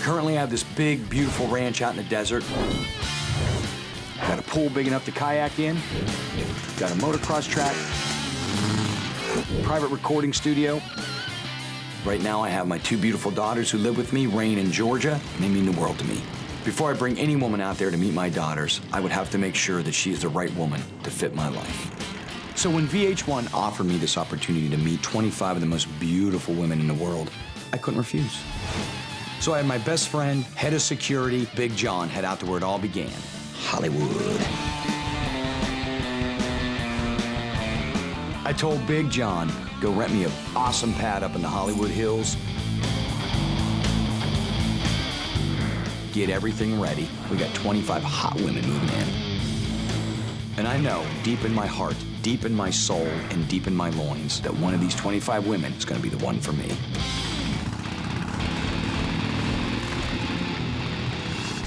Currently, I have this big, beautiful ranch out in the desert. Got a pool big enough to kayak in. Got a motocross track. Private recording studio. Right now, I have my 2 beautiful daughters who live with me, Rain and Georgia, and they mean the world to me. Before I bring any woman out there to meet my daughters, I would have to make sure that she is the right woman to fit my life. So when VH1 offered me this opportunity to meet 25 of the most beautiful women in the world, I couldn't refuse. So I had my best friend, head of security, Big John, head out to where it all began, Hollywood. I told Big John, go rent me an awesome pad up in the Hollywood Hills. Get everything ready. We got 25 hot women moving in. And I know, deep in my heart, deep in my soul, and deep in my loins, that one of these 25 women is gonna be the one for me.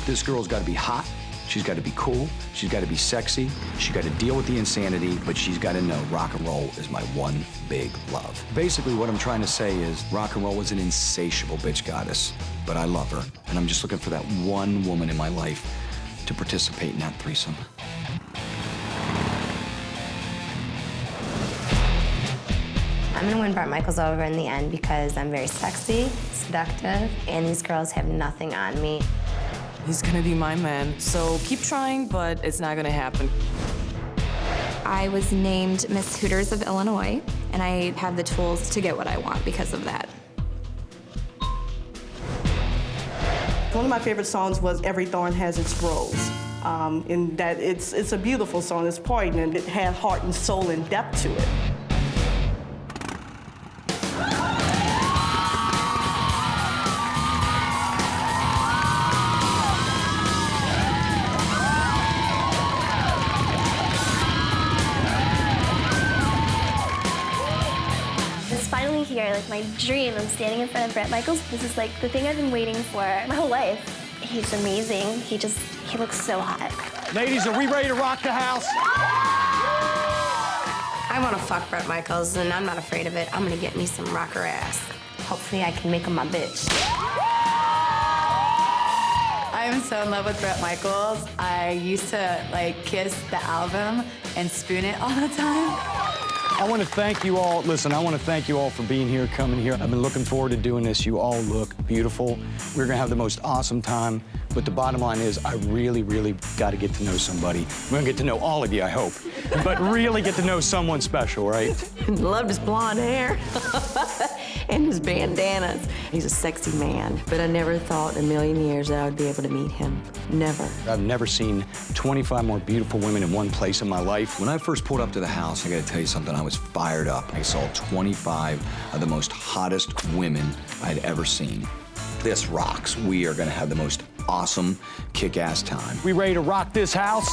This girl's gotta be hot, she's gotta be cool, she's gotta be sexy, she's gotta deal with the insanity, but she's gotta know rock and roll is my one big love. Basically, what I'm trying to say is rock and roll is an insatiable bitch goddess, but I love her, and I'm just looking for that one woman in my life to participate in that threesome. I'm gonna win Bret Michaels over in the end because I'm very sexy, seductive, and these girls have nothing on me. He's gonna be my man, so keep trying, but it's not gonna happen. I was named Miss Hooters of Illinois, and I have the tools to get what I want because of that. One of my favorite songs was Every Thorn Has Its Rose. In that it's a beautiful song, it's poignant, it had heart and soul and depth to it. Finally here, like my dream. I'm standing in front of Bret Michaels. This is like the thing I've been waiting for my whole life. He's amazing. He looks so hot. Ladies, are we ready to rock the house? I wanna fuck Bret Michaels, and I'm not afraid of it. I'm gonna get me some rocker ass. Hopefully I can make him my bitch. I'm so in love with Bret Michaels. I used to like kiss the album and spoon it all the time. I want to thank you all. Listen, I want to thank you all for being here, coming here. I've been looking forward to doing this. You all look beautiful. We're going to have the most awesome time. But the bottom line is I really, really got to get to know somebody. We're going to get to know all of you, I hope. But really get to know someone special, right? Loved his blonde hair and his bandanas. He's a sexy man, but I never thought in a million years that I would be able to meet him. Never. I've never seen 25 more beautiful women in one place in my life. When I first pulled up to the house, I got to tell you something, I was fired up. I saw 25 of the most hottest women I'd ever seen. This rocks. We are going to have the most awesome, kick-ass time. We ready to rock this house?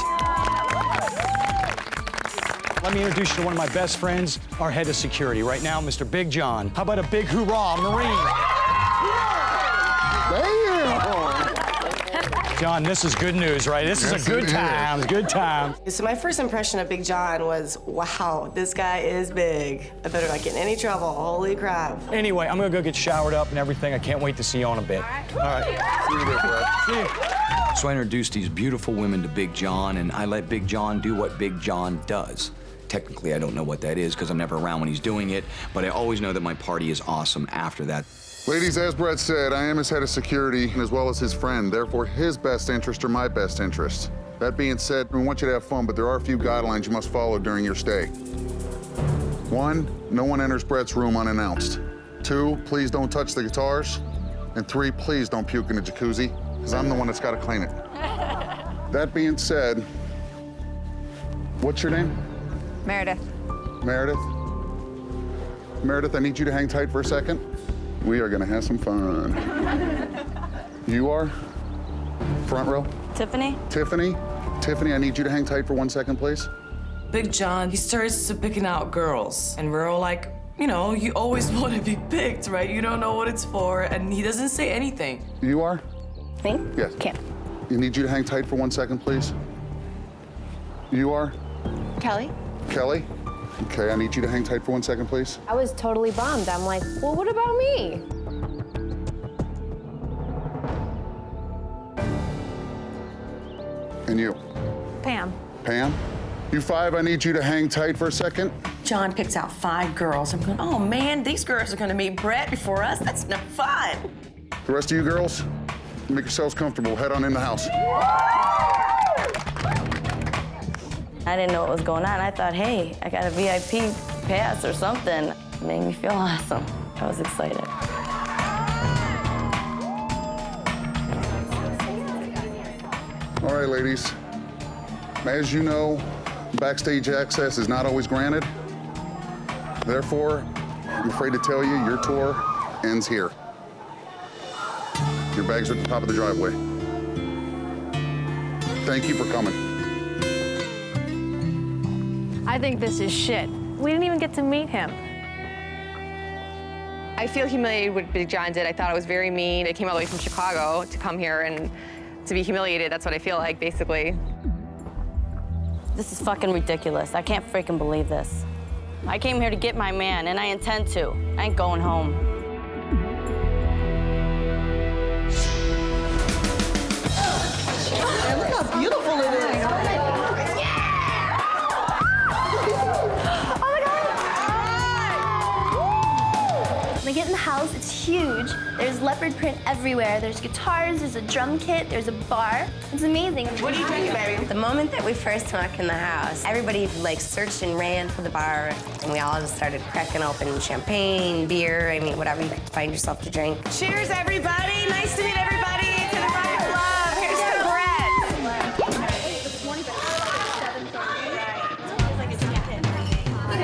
Let me introduce you to one of my best friends, our head of security. Right now, Mr. Big John. How about a big hoorah, Marine? John, this is good news, right? This is a good time, good time. So my first impression of Big John was, wow, this guy is big. I better not get in any trouble, holy crap. Anyway, I'm gonna go get showered up and everything. I can't wait to see you in a bit. All right. See you there, Bret. See you. So I introduced these beautiful women to Big John, and I let Big John do what Big John does. Technically, I don't know what that is because I'm never around when he's doing it, but I always know that my party is awesome after that. Ladies, as Bret said, I am his head of security as well as his friend. Therefore, his best interests are my best interests. That being said, we want you to have fun, but there are a few guidelines you must follow during your stay. 1, no one enters Bret's room unannounced. 2, please don't touch the guitars. And 3, please don't puke in the jacuzzi, because I'm the one that's got to clean it. That being said, what's your name? Meredith. Meredith? Meredith, I need you to hang tight for a second. We are gonna have some fun. You are? Front row? Tiffani? Tiffani? Tiffani, I need you to hang tight for 1 second, please. Big John, he starts picking out girls, and we're all like, you know, you always want to be picked, right? You don't know what it's for, and he doesn't say anything. You are? Me? Yes. Kim. I need you to hang tight for 1 second, please. You are? Kelly? Kelly? Okay, I need you to hang tight for 1 second, please. I was totally bummed. I'm like, well, what about me? And you? Pam. Pam? You five, I need you to hang tight for a second. John picks out 5 girls. I'm going, oh man, these girls are gonna meet Bret before us. That's no fun. The rest of you girls, make yourselves comfortable. Head on in the house. I didn't know what was going on. I thought, hey, I got a VIP pass or something. It made me feel awesome. I was excited. All right, ladies. As you know, backstage access is not always granted. Therefore, I'm afraid to tell you, your tour ends here. Your bags are at the top of the driveway. Thank you for coming. I think this is shit. We didn't even get to meet him. I feel humiliated what Big John did. I thought it was very mean. I came all the way from Chicago to come here and to be humiliated. That's what I feel like, basically. This is fucking ridiculous. I can't freaking believe this. I came here to get my man, and I intend to. I ain't going home. Man, look how beautiful it is. When I get in the house, it's huge. There's leopard print everywhere. There's guitars, there's a drum kit, there's a bar. It's amazing. What are you drinking, baby? The moment that we first walked in the house, everybody like searched and ran for the bar, and we all just started cracking open champagne, beer, I mean, whatever you could find yourself to drink. Cheers, everybody. Nice to meet everybody. To the Rock of Love. Here's to Bret.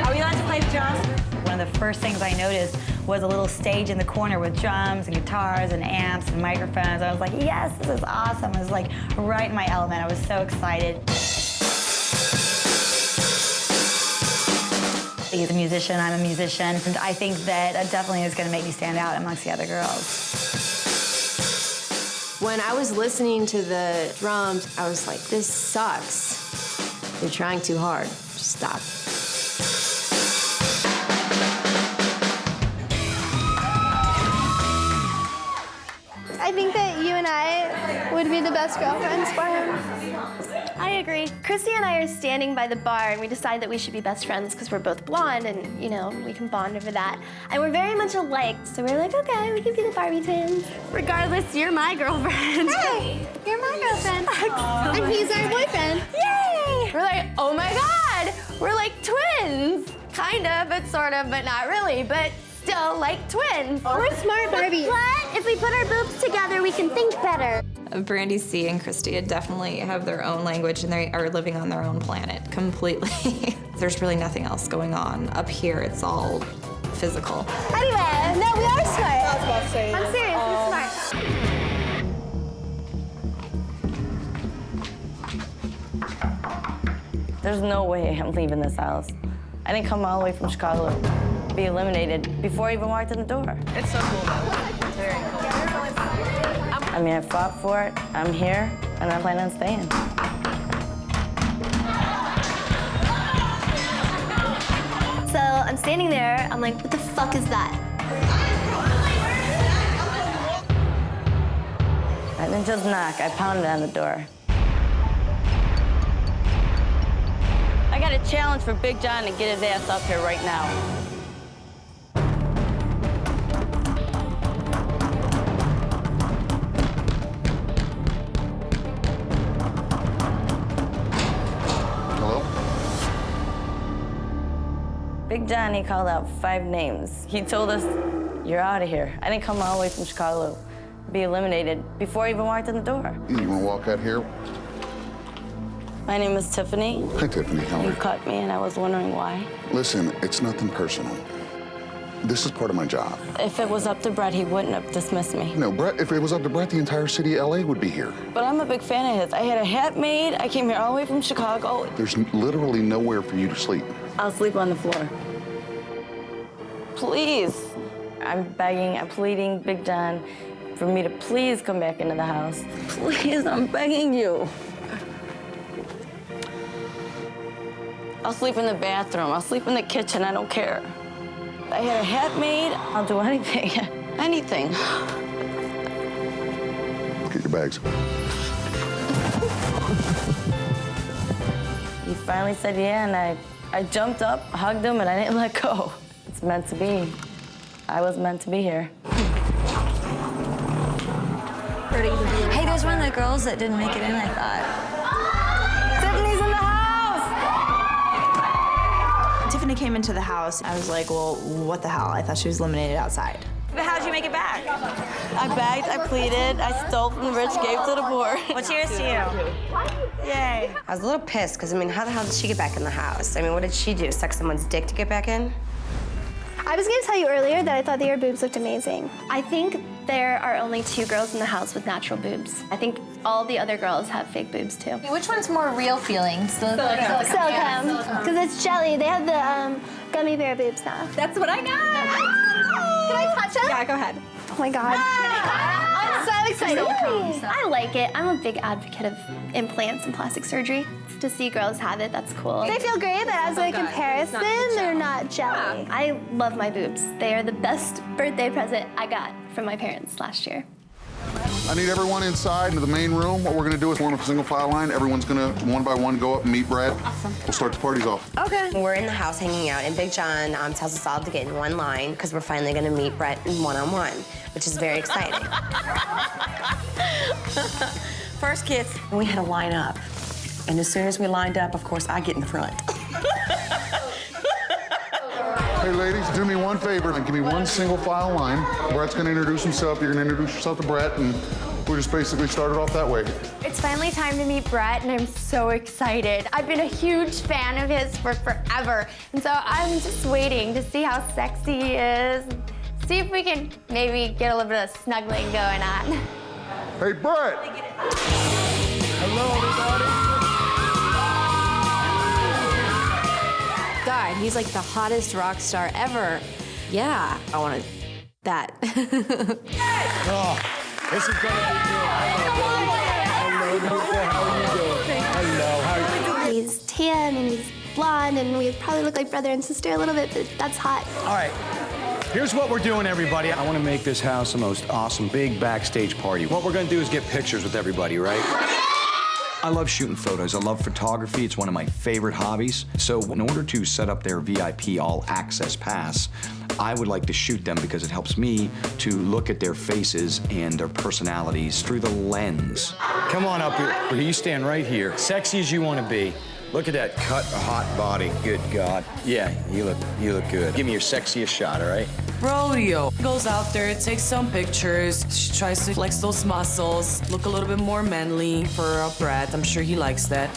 Are we allowed to play the drums? One of the first things I noticed was a little stage in the corner with drums and guitars and amps and microphones. I was like, yes, this is awesome. I was like right in my element. I was so excited. He's a musician, I'm a musician, and I think that definitely is going to make me stand out amongst the other girls. When I was listening to the drums, I was like, this sucks. You're trying too hard. Just stop. I think that you and I would be the best girlfriends for him. I agree. Christy and I are standing by the bar, and we decided that we should be best friends because we're both blonde, and, you know, we can bond over that. And we're very much alike, so we're like, okay, we can be the Barbie twins. Regardless, you're my girlfriend. Hey, you're my girlfriend. And he's our boyfriend. Yay! We're like, oh my God, we're like twins. Kind of, but sort of, but not really, but still like twins. We're smart Barbies. But if we put our boobs together, we can think better. Brandy C and Christy definitely have their own language, and they are living on their own planet completely. There's really nothing else going on. Up here, it's all physical. Anyway, no, we are smart. I was about to say. I'm serious, we're smart. There's no way I'm leaving this house. I didn't come all the way from Chicago to be eliminated before I even walked in the door. It's so cool, though. It's very cool. I mean, I fought for it, I'm here, and I plan on staying. So I'm standing there, I'm like, what the fuck is that? I didn't just knock, I pounded on the door. I got a challenge for Big John to get his ass up here right now. Big John, he called out 5 names. He told us, you're out of here. I didn't come all the way from Chicago to be eliminated before I even walked in the door. You want to walk out here? My name is Tiffani. Hi, Tiffani. How are You you? cut me, and I was wondering why. Listen, it's nothing personal. This is part of my job. If it was up to Bret, he wouldn't have dismissed me. No, Bret, if it was up to Bret, the entire city of LA would be here. But I'm a big fan of his. I had a hat made. I came here all the way from Chicago. There's literally nowhere for you to sleep. I'll sleep on the floor. Please. I'm begging, I'm pleading Big John for me to please come back into the house. Please, I'm begging you. I'll sleep in the bathroom. I'll sleep in the kitchen. I don't care. I had a hat made. I'll do anything. Anything. Get your bags. He finally said yeah, and I jumped up, hugged him, and I didn't let go. It's meant to be. I was meant to be here. Hey, there's one of the girls that didn't make it in, I thought. Tiffany's in the house! Tiffany came into the house. I was like, well, what the hell? I thought she was eliminated outside. But how'd you make it back? I begged, I pleaded, I stole from the rich, gave to the poor. Well, cheers to you. Yay. I was a little pissed, because, I mean, how the hell did she get back in the house? I mean, what did she do? Suck someone's dick to get back in? I was gonna tell you earlier that I thought that your boobs looked amazing. I think there are only 2 girls in the house with natural boobs. I think all the other girls have fake boobs too. Which one's more real feeling? Silicone. Because it's jelly. They have the gummy bear boobs now. That's what I got. Can I touch them? Yeah, go ahead. Oh my God. I'm so excited. I like it. I'm a big advocate of implants and plastic surgery. To see girls have it, that's cool. They feel great, but as a comparison, they're not jelly. I love my boobs. They are the best birthday present I got from my parents last year. I need everyone inside into the main room. What we're gonna do is form a single file line. Everyone's gonna, one by one, go up and meet Bret. Awesome. We'll start the parties off. Okay. We're in the house hanging out, and Big John tells us all to get in one line, because we're finally gonna meet Bret in one-on-one, which is very exciting. First kiss, we had to line up. And as soon as we lined up, of course, I get in the front. Hey, ladies, do me one favor and give me one single file line. Bret's gonna introduce himself. You're gonna introduce yourself to Bret, and we'll just basically start it off that way. It's finally time to meet Bret, and I'm so excited. I've been a huge fan of his for forever, and so I'm just waiting to see how sexy he is. See if we can maybe get a little bit of snuggling going on. Hey, Bret! Hello, everybody. God, he's like the hottest rock star ever. Yeah, I wanted that. Oh, this is gonna be good. Hello, beautiful. How are you doing? Hello, how are you? He's tan and he's blonde, and we probably look like brother and sister a little bit, but that's hot. All right. Here's what we're doing, everybody. I want to make this house the most awesome big backstage party. What we're going to do is get pictures with everybody, right? I love shooting photos. I love photography. It's one of my favorite hobbies. So in order to set up their VIP all access pass, I would like to shoot them because it helps me to look at their faces and their personalities through the lens. Come on up here. You stand right here. Sexy as you want to be. Look at that cut, hot body. Good God. Yeah, you look good. Give me your sexiest shot, all right? Rodeo. Goes out there, takes some pictures. She tries to flex those muscles, look a little bit more manly for Bret. I'm sure he likes that.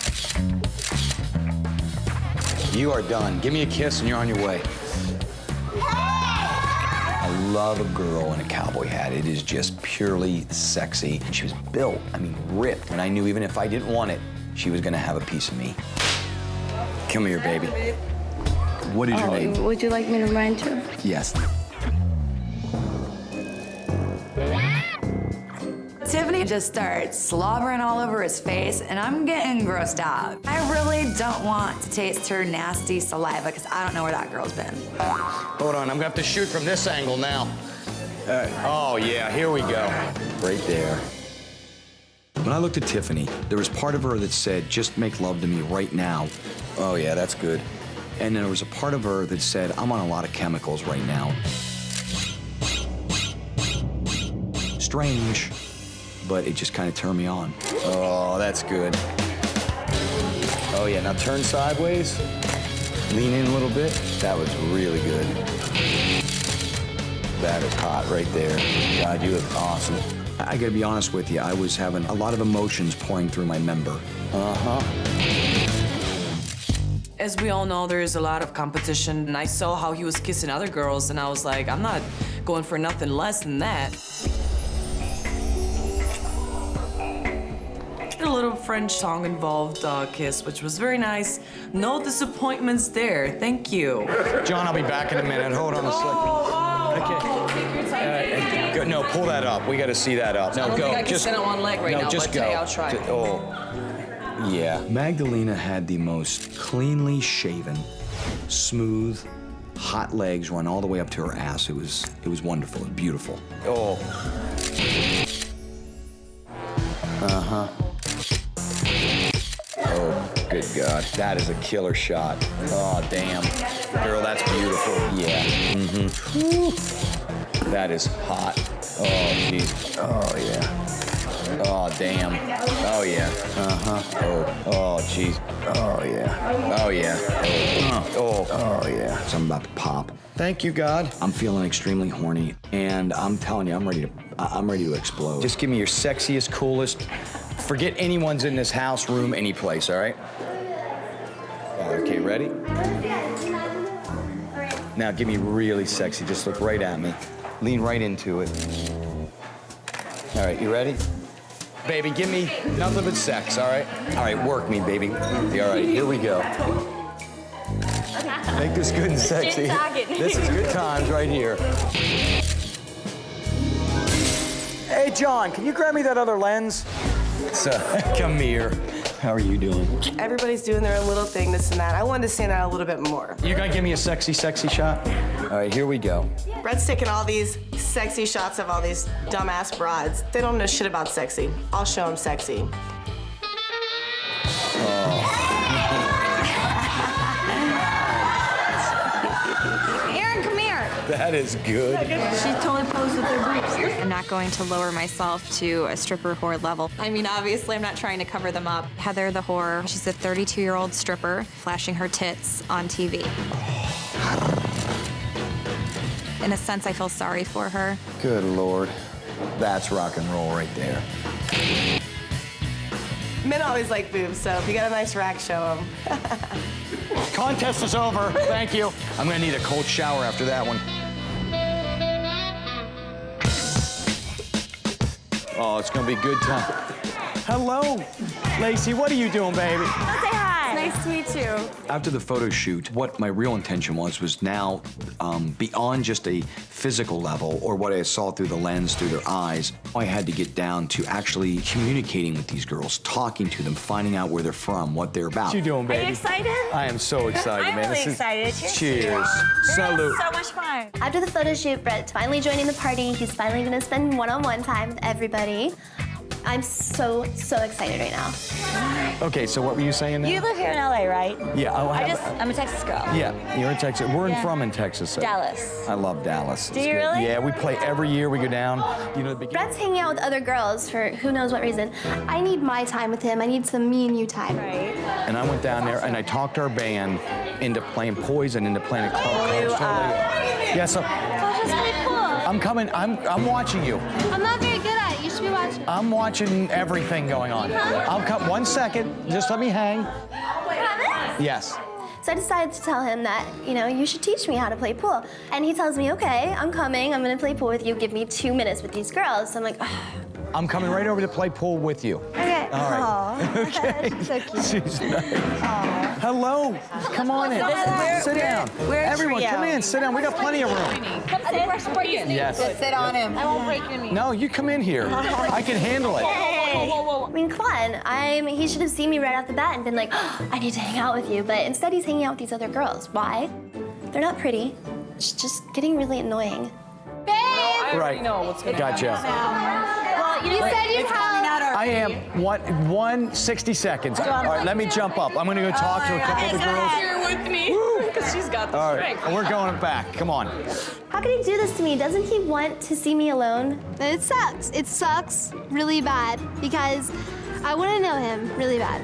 You are done. Give me a kiss and you're on your way. I love a girl in a cowboy hat. It is just purely sexy. She was built, I mean, ripped. And I knew even if I didn't want it, she was gonna have a piece of me. Come here, baby. What is your name? Would you like me to remind you? Yes. Tiffany just starts slobbering all over his face, and I'm getting grossed out. I really don't want to taste her nasty saliva, because I don't know where that girl's been. Hold on, I'm gonna have to shoot from this angle now. Oh yeah, here we go. Right there. When I looked at Tiffany, there was part of her that said, just make love to me right now. Oh yeah, that's good. And then there was a part of her that said, I'm on a lot of chemicals right now. Strange, but it just kind of turned me on. Oh, that's good. Oh yeah, now turn sideways. Lean in a little bit. That was really good. That is hot right there. God, you look awesome. I gotta be honest with you, I was having a lot of emotions pouring through my member. As we all know, there's a lot of competition, and I saw how he was kissing other girls, and I was like, I'm not going for nothing less than that. A little French song involved kiss, which was very nice. No disappointments there. Thank you. John, I'll be back in a minute. Hold on a second. Okay. No, pull that up. We got to see that up. No, I don't go. think I can stand on one leg right now, just but go. today I'll try. Yeah. Magdalena had the most cleanly shaven, smooth, hot legs run all the way up to her ass. It was wonderful and beautiful. Oh. Oh, good God. That is a killer shot. Oh, damn. Girl, that's beautiful. Yeah. Mm-hmm. That is hot. Oh, jeez. Oh, yeah. Oh, damn. Oh, yeah. Uh-huh. Oh, jeez. Oh, yeah. Oh, yeah. Oh, yeah. So I'm about to pop. Thank you, God. I'm feeling extremely horny, and I'm telling you, I'm ready to explode. Just give me your sexiest, coolest. Forget anyone's in this house, room, any place, all right? Okay, ready? Now give me really sexy. Just look right at me. Lean right into it. All right, you ready? Baby, give me nothing but sex, all right? All right, work me, baby. All right, here we go. Make this good and sexy. This is good times right here. Hey, John, can you grab me that other lens? Come here. How are you doing? Everybody's doing their own little thing, this and that. I wanted to stand out a little bit more. You gonna give me a sexy, sexy shot? All right, here we go. Brett's taking all these sexy shots of all these dumbass broads. They don't know shit about sexy. I'll show them sexy. That is good. She totally posed with her boobs. I'm not going to lower myself to a stripper whore level. I mean, obviously, I'm not trying to cover them up. Heather the whore, she's a 32-year-old stripper flashing her tits on TV. In a sense, I feel sorry for her. Good Lord. That's rock and roll right there. Men always like boobs, so if you got a nice rack, show them. Contest is over. Thank you. I'm gonna need a cold shower after that one. Oh, it's gonna be a good time. Hello, Lacey. What are you doing, baby? Say hi. Nice to meet you. After the photo shoot, what my real intention was now beyond just a physical level or what I saw through the lens, through their eyes. I had to get down to actually communicating with these girls, talking to them, finding out where they're from, what they're about. What you doing, baby? Are you excited? I am so excited, man. I'm really excited. Cheers. Salute. So much fun. After the photo shoot, Brett's finally joining the party. He's finally gonna spend one-on-one time with everybody. I'm so excited right now. Okay, so what were you saying now? You live here in LA, right? Yeah. I'm a Texas girl. Yeah, you're in Texas. We're in Texas. So. Dallas. I love Dallas. Do you really? Yeah, we play every year. We go down. You know, Brett's hanging out with other girls for who knows what reason. I need my time with him. I need some me and you time. Right. And I went down there and I talked our band into playing Poison, into playing a club. Yeah, so I'm coming. I'm watching you. I'm not very good at it. You should be watching. I'm watching everything going on. I'll come 1 second. Just let me hang. Yes. So I decided to tell him that, you should teach me how to play pool. And he tells me, okay, I'm coming. I'm gonna play pool with you. Give me 2 minutes with these girls. So I'm like, I'm coming right over to play pool with you. Okay. All right. Okay. So cute. She's nice. Hello. Come on in. Sit down. Everyone, come in. Sit down. We got plenty of room. Yes. Just sit on him. I won't break your knee. No, you come in here. I can handle it. I mean, come on. He should have seen me right off the bat and been like, I need to hang out with you. But instead, he's hanging out with these other girls. Why? They're not pretty. It's just getting really annoying. Babe! I already know what's going on. Gotcha. Well, you said you'd help. I am 160 seconds. All right, let me jump up. I'm gonna go talk to a couple of the girls. Here with me, because she's got the strength. We're going back. Come on. How can he do this to me? Doesn't he want to see me alone? It sucks. It sucks really bad because I want to know him really bad.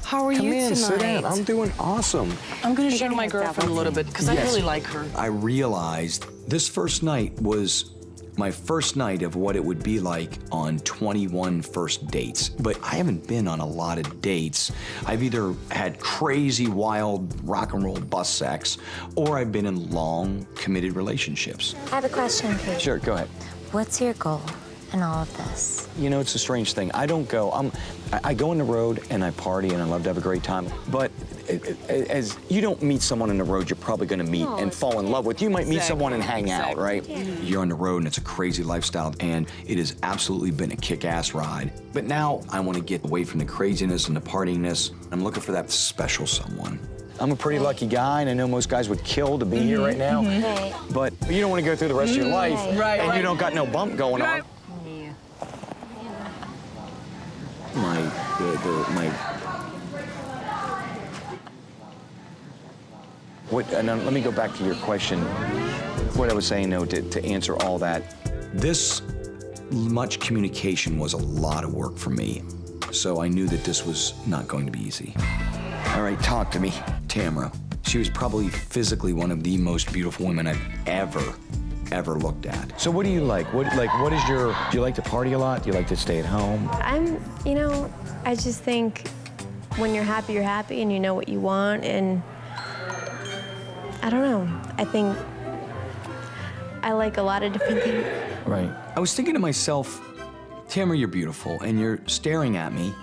How are you Come in, tonight? sit down. I'm doing awesome. I'm gonna show my girlfriend a little bit because I really like her. I realized this first night was my first night of what it would be like on 21 first dates. But I haven't been on a lot of dates. I've either had crazy, wild rock and roll bus sex, or I've been in long, committed relationships. I have a question for you. Sure, go ahead. What's your goal in all of this? You know, it's a strange thing. I don't go, I go on the road and I party and I love to have a great time. But as you don't meet someone on the road you're probably gonna meet and fall in love with. You might meet someone and hang out, right? Yeah. You're on the road and it's a crazy lifestyle and it has absolutely been a kick-ass ride. But now I wanna get away from the craziness and the partyiness. I'm looking for that special someone. I'm a pretty lucky guy, and I know most guys would kill to be here right now. Right. But you don't want to go through the rest of your life, and you don't got no bump going on. My And let me go back to your question. What I was saying, though, to answer all that, this much communication was a lot of work for me. So I knew that this was not going to be easy. All right, talk to me. Tamara. She was probably physically one of the most beautiful women I've ever looked at. So what do you like? What is your, do you like to party a lot? Do you like to stay at home? I just think when you're happy, and you know what you want, and I don't know. I think I like a lot of different things. Right. I was thinking to myself, Tamara, you're beautiful, and you're staring at me,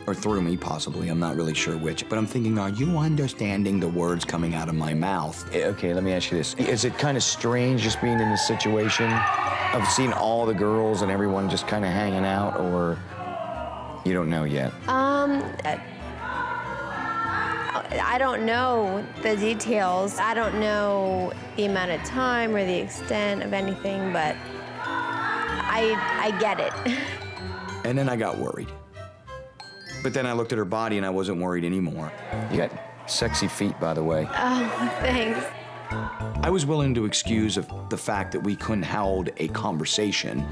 or through me, possibly. I'm not really sure which, but I'm thinking, are you understanding the words coming out of my mouth? Okay, let me ask you this. Is it kind of strange just being in this situation of seeing all the girls and everyone just kind of hanging out, or you don't know yet? I don't know the details. I don't know the amount of time or the extent of anything, but I get it. And then I got worried. But then I looked at her body and I wasn't worried anymore. You got sexy feet, by the way. Oh, thanks. I was willing to excuse the fact that we couldn't hold a conversation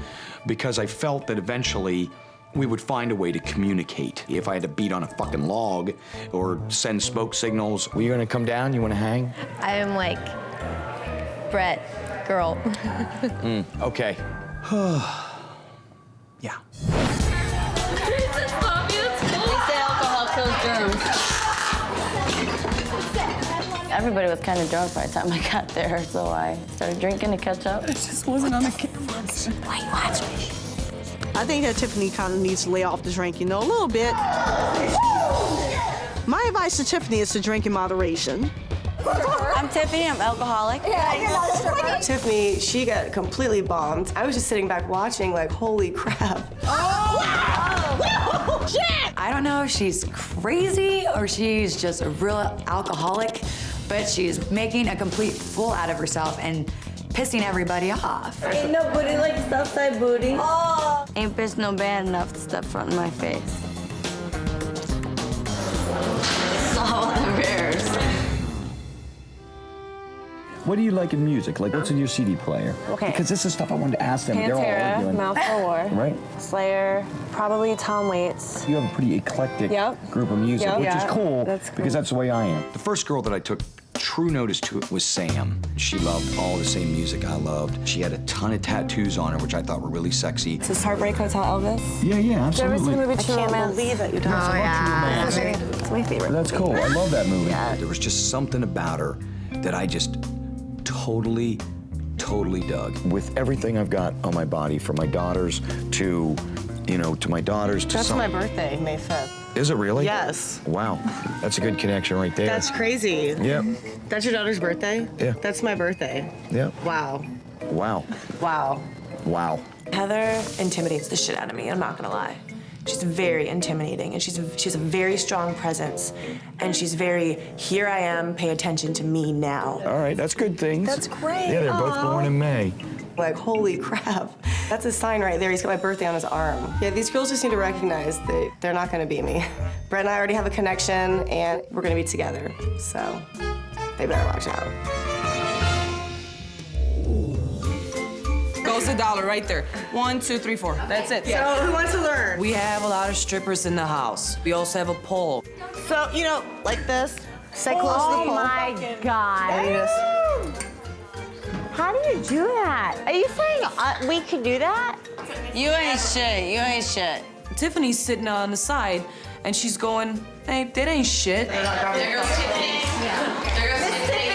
because I felt that eventually we would find a way to communicate. If I had to beat on a fucking log or send smoke signals. Well, you gonna come down? You wanna hang? I am like, Bret, girl. Okay. Yeah. They say alcohol kills germs. Everybody was kind of drunk by the time I got there, so I started drinking to catch up. It just wasn't on the camera. Wait, watch me. I think that Tiffani kind of needs to lay off the drinking, a little bit. My advice to Tiffani is to drink in moderation. I'm Tiffani, I'm alcoholic. Tiffani, she got completely bombed. I was just sitting back watching like, holy crap. Oh, shit! I don't know if she's crazy or she's just a real alcoholic, but she's making a complete fool out of herself and pissing everybody off. Ain't no booty like Southside booty. Oh. Ain't bitch no bad enough to step front in my face. Salt and bears. What do you like in music? Like, what's in your CD player? Okay. Because this is stuff I wanted to ask them. They're all arguing. Mouth for War. Right. Slayer, probably Tom Waits. You have a pretty eclectic group of music, which is cool, because that's the way I am. The first girl that I took true notice to it was Sam. She loved all the same music I loved. She had a ton of tattoos on her, which I thought were really sexy. Is this Heartbreak Hotel Elvis? Yeah, absolutely. Did you ever see the movie True I can't Romance? believe that you Oh, talked yeah. It's my favorite. That's cool. I love that movie. There was just something about her that I just totally dug. With everything I've got on my body, from my daughters to, to my daughters to That's my birthday, May 5th. Is it really? Yes. Wow. That's a good connection right there. That's crazy. Yep. That's your daughter's birthday? Yeah. That's my birthday. Yep. Wow. Wow. Wow. Wow. Heather intimidates the shit out of me, I'm not gonna lie. She's very intimidating, and she has a very strong presence, and she's very, here I am, pay attention to me now. All right, that's good things. That's great. Yeah, they're both born in May. Like, holy crap. That's a sign right there. He's got my birthday on his arm. Yeah, these girls just need to recognize that they're not gonna beat me. Bret and I already have a connection, and we're gonna be together. So, they better watch out. Goes the dollar right there. 1, 2, 3, 4. That's it. So, who wants to learn? We have a lot of strippers in the house. We also have a pole. So, like this. Stay close to the pole. Oh my God. How do you do that? Are you saying we could do that? You ain't shit. You ain't shit. Tiffany's sitting on the side, and she's going, hey, that ain't shit. There goes Tiffany. Yeah. There goes Tiffany.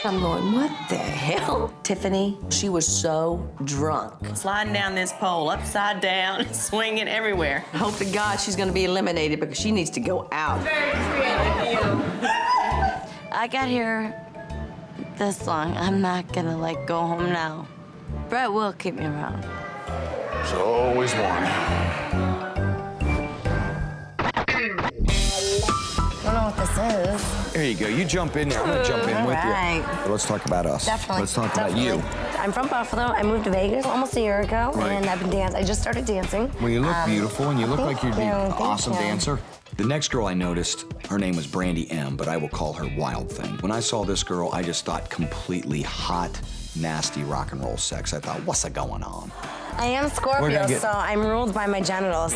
I'm going, what the hell? Tiffany, she was so drunk. Sliding down this pole, upside down, swinging everywhere. I hope to God she's gonna be eliminated because she needs to go out. I got here this long. I'm not gonna go home now. Bret will keep me around. There's always one. this is. There you go. You jump in there. I'm going to jump in with Right. you. Let's talk about us. Definitely. Let's talk Definitely. about you. I'm from Buffalo. I moved to Vegas almost a year ago, Right. and I've been dancing. I just started dancing. Well, you look beautiful, and you look thank like you'd be you, an thank awesome you. dancer. The next girl I noticed, her name was Brandy M, but I will call her Wild Thing. When I saw this girl, I just thought completely hot, nasty rock and roll sex. I thought, what's going on? I am Where did Scorpio, I get- so I'm ruled by my genitals.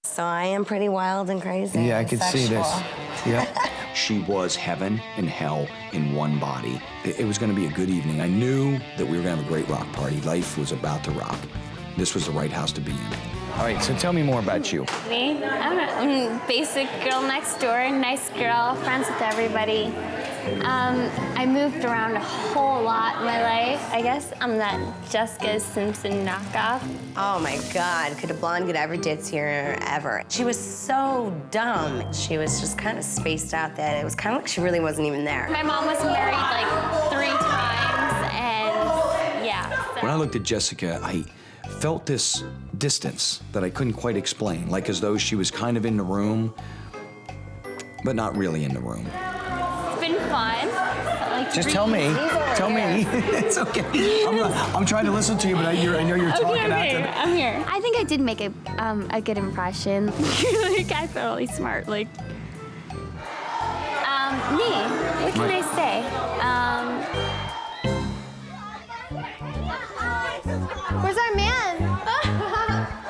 So I am pretty wild and crazy. Yeah, I and could see this. sexual. Yeah. She was heaven and hell in one body. It was going to be a good evening. I knew that we were going to have a great rock party. Life was about to rock. This was the right house to be in. All right, so tell me more about you. Me? I'm a basic girl next door, nice girl, friends with everybody. I moved around a whole lot in my life. I guess I'm that Jessica Simpson knockoff. Oh my God, could a blonde get every ditz here ever? She was so dumb. She was just kind of spaced out that it was kind of like she really wasn't even there. My mom was married like 3 times, and yeah. So. When I looked at Jessica, I felt this distance that I couldn't quite explain, like as though she was kind of in the room, but not really in the room. It's been fun. Like Just tell me. Tell me. It's okay. I'm trying to listen to you, but I know you're talking okay, after. I'm here. I think I did make a good impression. You guys are really smart. Like, me. What can I say? Where's our man?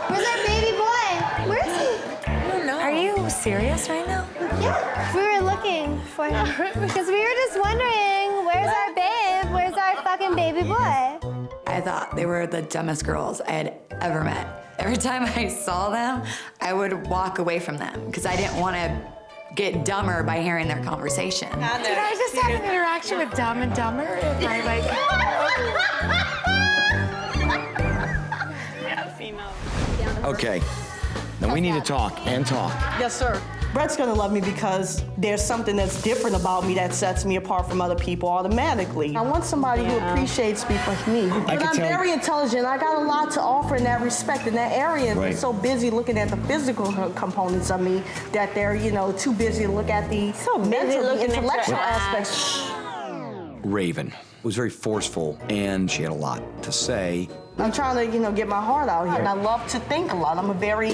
Where's our baby boy? Where is he? I don't know. Are you serious right now? Yeah, we were looking for him. Because we were just wondering, where's our babe? Where's our fucking baby boy? I thought they were the dumbest girls I had ever met. Every time I saw them, I would walk away from them because I didn't want to get dumber by hearing their conversation. Did I just have an interaction with Dumb and Dumber? Am I Okay. Now we need to talk and talk. Yes, sir. Bret's gonna love me because there's something that's different about me that sets me apart from other people automatically. I want somebody who appreciates me for me. But I'm very intelligent. I got a lot to offer in that respect, in that area. And they're so busy looking at the physical components of me that they're, too busy to look at the mental, the intellectual aspects. Raven was very forceful, and she had a lot to say. I'm trying to, get my heart out here. And I love to think a lot. I'm a very,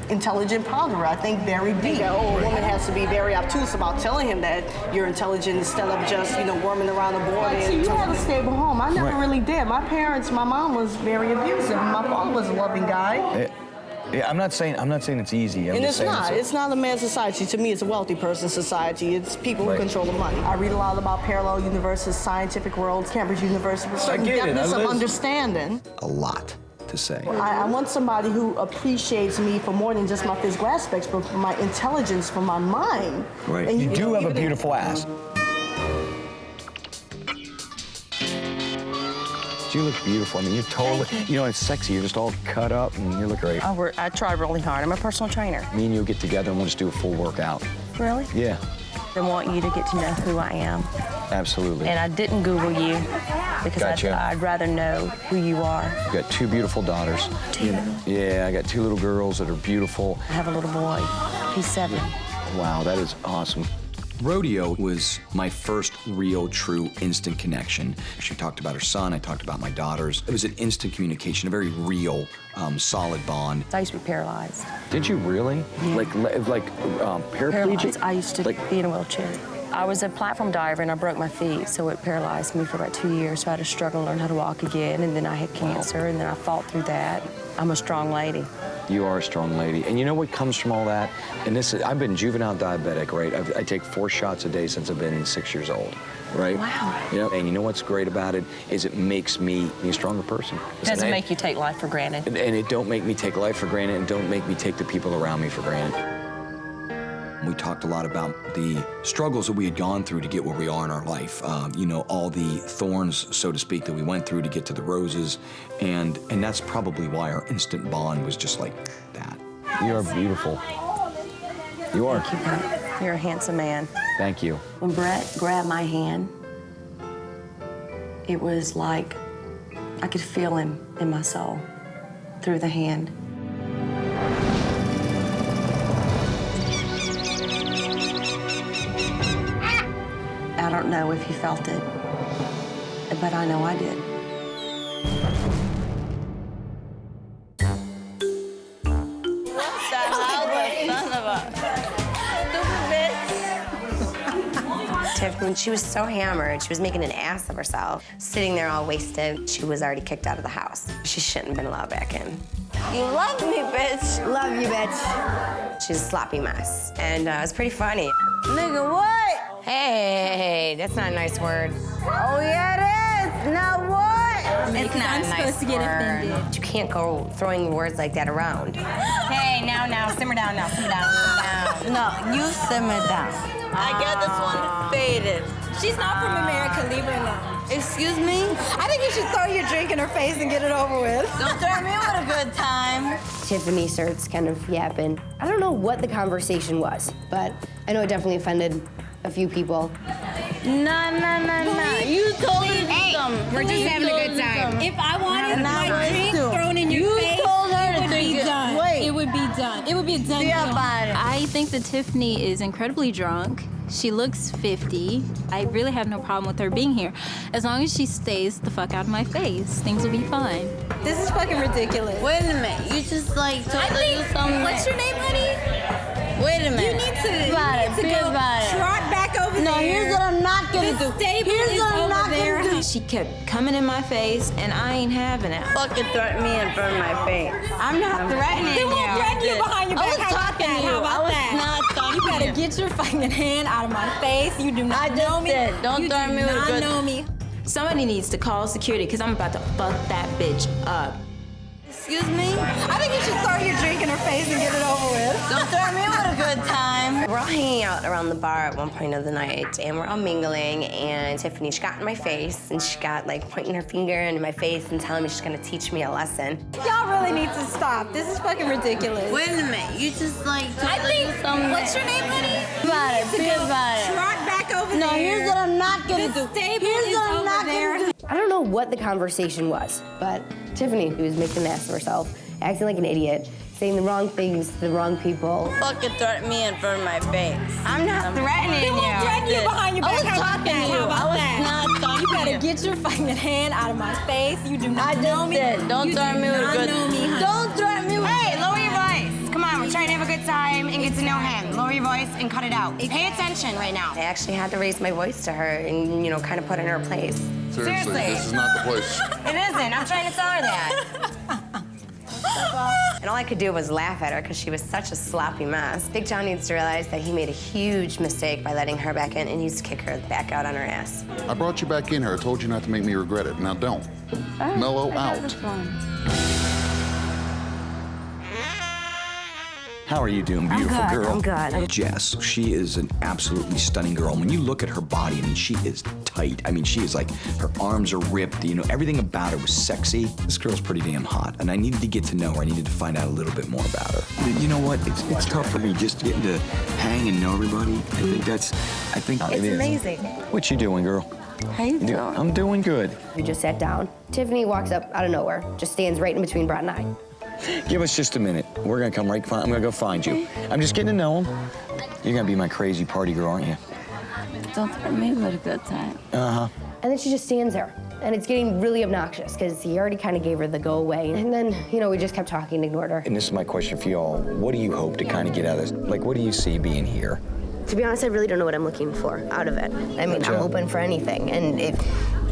intelligent ponderer. I think very deep. A woman has to be very obtuse about telling him that you're intelligent instead of just, worming around the board. So you had a stable home. I never really did. My mom was very abusive. My father was a loving guy. Yeah, I'm not saying it's easy. And it's not. It's not a man's society. To me, it's a wealthy person's society. It's people who control the money. I read a lot about parallel universes, scientific worlds, Cambridge University, with certain depthness of understanding. A lot to say. I want somebody who appreciates me for more than just my physical aspects, but for my intelligence, for my mind. Right. And you do have a beautiful ass. You look beautiful. I mean, you're totally, it's sexy. You're just all cut up and you look great. I try really hard. I'm a personal trainer. Me and you'll get together and we'll just do a full workout. Really? Yeah. I want you to get to know who I am. Absolutely. And I didn't Google you because Gotcha. I'd rather know who you are. I've got 2 beautiful daughters. 2? Yeah, I got 2 little girls that are beautiful. I have a little boy. He's 7. Wow, that is awesome. Rodeo was my first real, true, instant connection. She talked about her son, I talked about my daughters. It was an instant communication, a very real, solid bond. I used to be paralyzed. Did you really? Yeah. Like paraplegic? Paralyzed. I used to be in a wheelchair. I was a platform diver and I broke my feet, so it paralyzed me for about 2 years. So I had to struggle to learn how to walk again, and then I had cancer, and then I fought through that. I'm a strong lady. You are a strong lady. And you know what comes from all that? And I've been juvenile diabetic, right? I take 4 shots a day since I've been 6 years old, right? Wow. And you know what's great about it is it makes me a stronger person. It doesn't make you take life for granted. And it don't make me take life for granted, and don't make me take the people around me for granted. We talked a lot about the struggles that we had gone through to get where we are in our life. All the thorns, so to speak, that we went through to get to the roses. And that's probably why our instant bond was just like that. You are beautiful. You are. Thank you, Brett. You're a handsome man. Thank you. When Brett grabbed my hand, it was like I could feel him in my soul through the hand. don't know if he felt it, but I know I did. Tiff, when she was so hammered, she was making an ass of herself, sitting there all wasted. She was already kicked out of the house. She shouldn't have been allowed back in. You love me, bitch. Love you, bitch. She's a sloppy mess, and it was pretty funny. Nigga, what? Hey, that's not a nice word. Oh, yeah, it is. Now what? It's not a nice word. You can't go throwing words like that around. Hey, now, simmer down now, simmer down, simmer down. No, you simmer down. I got this one faded. She's not from America, leave her alone. Excuse me? I think you should throw your drink in her face and get it over with. Don't threaten me with a good time. Tiffani starts kind of yapping. I don't know what the conversation was, but I know it definitely offended a few people. No. You told her to Hey, something. we're just having a good time. If I wanted my drink thrown in your face, it would be done. It would be done. It would be a done deal. I think that Tiffani is incredibly drunk. She looks 50. I really have no problem with her being here. As long as she stays the fuck out of my face, things will be fine. This is fucking ridiculous. Wait a minute. You just like told her to do something. What's your name, honey? Wait a minute. You need to go trot back over there. No, here's what I'm not gonna do. Here's what I'm not gonna do. She kept coming in my face, and I ain't having it. Fucking threaten me and burn my face. I'm not threatening you. He won't threaten you behind your back. I was talking to you. How about that? I was not talking You to better you. get your fucking hand out of my face. You do not know me. Did. Don't threaten me with a good. You do not know me. Somebody needs to call security, because I'm about to fuck that bitch up. Excuse me? I think you should throw your drink in her face and get it over with. Don't threaten me with a good time. We're all hanging out around the bar at one point of the night, and we're all mingling, and Tiffani, she got in my face, and she got like pointing her finger into my face and telling me she's gonna teach me a lesson. Y'all really need to stop. This is fucking ridiculous. Wait a minute. You just like told I her think, to do something. what's your name, honey? About it. Be about it. Trot back over No, there. here's what I'm not gonna do. Here's what I'm not gonna do. I don't know what the conversation was, but Tiffani, who was making an ass of herself, acting like an idiot, saying the wrong things to the wrong people. Fucking threaten me and burn my face. I'm not threatening He you. won't threaten you behind your back. I was talking to you. How about I was that? not talking You better to you. get your fucking hand out of my face. You do not I know just me. did. Don't You threaten me do with a not good. know me, honey. Don't threaten me with. Hey, lower your voice. Come on, we're trying to have a good time and get to know him. Lower your voice and cut it out. Pay attention right now. I actually had to raise my voice to her and, you know, kind of put her in her place. Seriously, this is not the place. It isn't. I'm trying to tell her that. And all I could do was laugh at her because she was such a sloppy mess. Big John needs to realize that he made a huge mistake by letting her back in and needs to kick her back out on her ass. I brought you back in here. I told you not to make me regret it. Now don't. Mellow out. How are you doing, beautiful good, girl? I'm good. Jess, she is an absolutely stunning girl. And when you look at her body, I mean, she is tight. I mean, she is like, her arms are ripped. You know, everything about her was sexy. This girl's pretty damn hot. And I needed to get to know her. I needed to find out a little bit more about her. You know what? It's tough for me just getting to hang and know everybody. It's amazing. What you doing, girl? How you doing? I'm doing good. We just sat down. Tiffani walks up out of nowhere, just stands right in between Bret and I. Give us just a minute. We're gonna come right. I'm gonna go find you. I'm just getting to know him. You're gonna be my crazy party girl, aren't you? Don't threaten me with a good time. Uh-huh. And then she just stands there. And it's getting really obnoxious because he already kind of gave her the go away. And then, you know, we just kept talking and ignored her. And this is my question for y'all. What do you hope to kind of get out of this? Like, what do you see being here? To be honest, I really don't know what I'm looking for out of it. I mean, I'm open for anything. And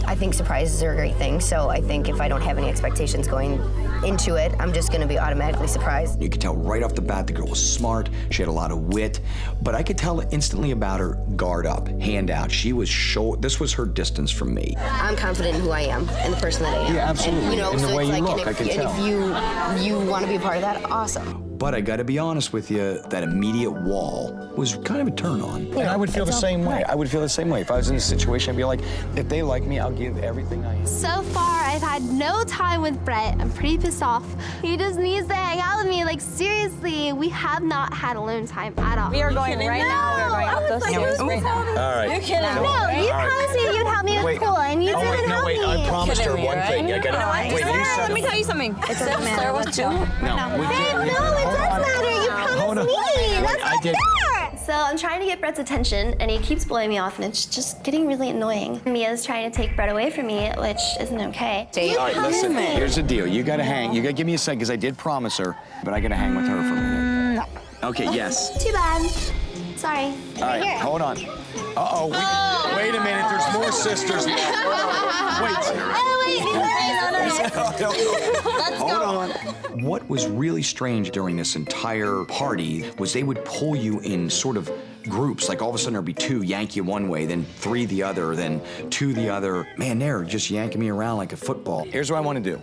I think surprises are a great thing. So I think if I don't have any expectations going into it, I'm just gonna be automatically surprised. You could tell right off the bat the girl was smart, she had a lot of wit, but I could tell instantly about her, guard up, hand out. She was this was her distance from me. I'm confident in who I am and the person that I am. Yeah, absolutely. And, you know, And the so way it's you like, look, and I if, can and tell. if you want to be a part of that, awesome. But I gotta be honest with you, that immediate wall was kind of a turn on. And I would feel the it's same way. right. I would feel the same way. If I was in this situation, I'd be like, if they like me, I'll give everything I am. So far, I've had no time with Bret. I'm pretty pissed off. He just needs to hang out with me. Like, seriously, we have not had alone time at all. We are going right now. We are going up those stairs right now. All right. You're kidding me. No, you promised me you'd help me with school, and you didn't help me. I promised her one thing. I gotta, wait, you said Let me tell you something. It doesn't matter. Start with two. No, we Babe, can't. no, it does matter. You promised me. That's I not did. fair. So I'm trying to get Bret's attention, and he keeps blowing me off, and it's just getting really annoying. Mia's trying to take Bret away from me, which isn't okay. All right, listen, here's the deal. You gotta hang. You gotta give me a second, because I did promise her, but I gotta hang with her for a minute. No. Okay, yes. Too bad. Sorry. All right, hold on. Uh-oh, wait a minute, there's more sisters now. Hold on. What was really strange during this entire party was they would pull you in sort of groups. Like all of a sudden there'd be 2, yank you one way, then 3 the other, then 2 the other. Man, they're just yanking me around like a football. Here's what I want to do.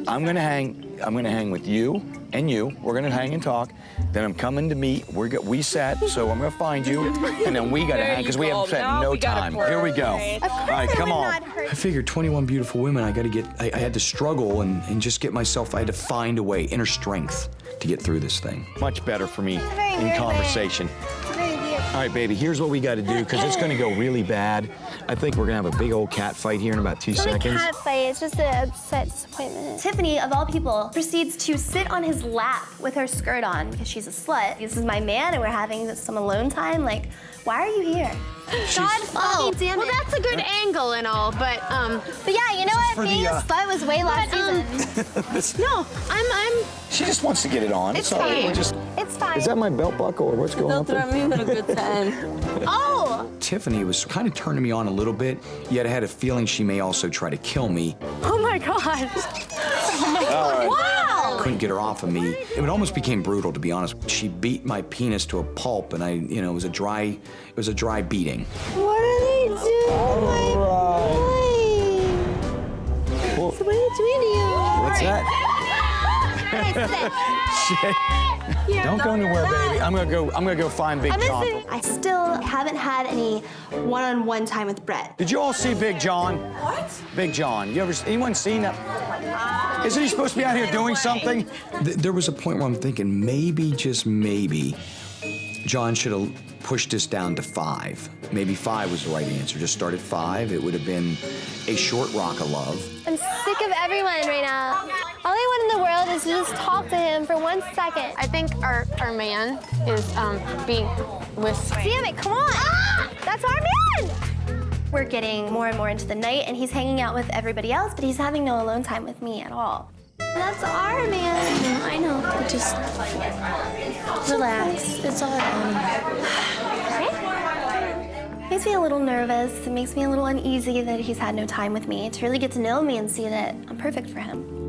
I'm gonna hang with you and you. We're gonna hang and talk. Then I'm coming to meet. We sat, so I'm gonna find you, and then we gotta hang because we haven't spent no time. Here we go. All right, come on. I figured 21 beautiful women, I had to struggle and just get myself, I had to find a way, inner strength to get through this thing. Much better for me in conversation. All right, baby, here's what we got to do, because it's going to go really bad. I think we're going to have a big old cat fight here in about 2 seconds. It's not a cat fight, it's just a set disappointment. Tiffani, of all people, proceeds to sit on his lap with her skirt on because she's a slut. This is my man, and we're having some alone time. Like, why are you here? God fucking damn it. Well, that's a good angle and all, but yeah, you know what? Being a slut was way last season. No, I'm. She just wants to get it on. It's so fine. It's fine. Is that my belt buckle or what's going on? Throw me in a good time. Oh! Tiffani was kind of turning me on a little bit, yet I had a feeling she may also try to kill me. Oh my God. Oh my God. Wow! Couldn't get her off of me. It almost became brutal, to be honest. She beat my penis to a pulp, and it was a dry beating. What are they doing? Oh my God. What are you doing to you? What's that? Shit. Don't go nowhere, baby. I'm gonna go find Big John. I still haven't had any one-on-one time with Bret. Did you all see Big John? What? Big John. Anyone seen that? Isn't he supposed to be out here doing something? There was a point where I'm thinking maybe, just maybe, John should have pushed this down to 5. Maybe 5 was the right answer. Just start at 5. It would have been a short rock of love. I'm sick of everyone right now. All I want in the world is to just talk to him for 1 second. I think our man is being with. Damn it, come on! Ah! That's our man! We're getting more and more into the night, and he's hanging out with everybody else, but he's having no alone time with me at all. That's our man. I know, but just relax. It's all right. Makes me a little nervous. It makes me a little uneasy that he's had no time with me to really get to know me and see that I'm perfect for him.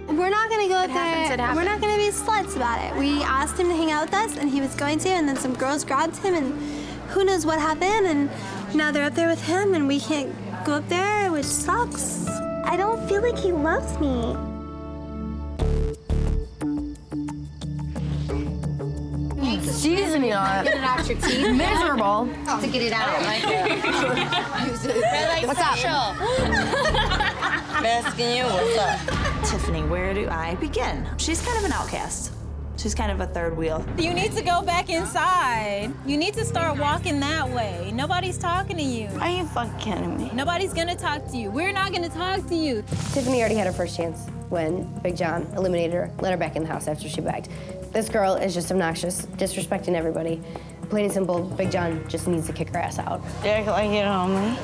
We're not gonna go up there. We're not gonna be sluts about it. We asked him to hang out with us, and he was going to, and then some girls grabbed him, and who knows what happened, and now they're up there with him, and we can't go up there, which sucks. I don't feel like he loves me. Seasoning on it. Get it out your teeth. Miserable to get it out. What's up? I'm asking you, what's up? Tiffani, where do I begin? She's kind of an outcast. She's kind of a third wheel. You need to go back inside. You need to start walking that way. Nobody's talking to you. Are you fucking kidding me? Nobody's gonna talk to you. We're not gonna talk to you. Tiffani already had her first chance when Big John eliminated her, let her back in the house after she begged. This girl is just obnoxious, disrespecting everybody. Plain and simple, Big John just needs to kick her ass out. You act like you don't know me.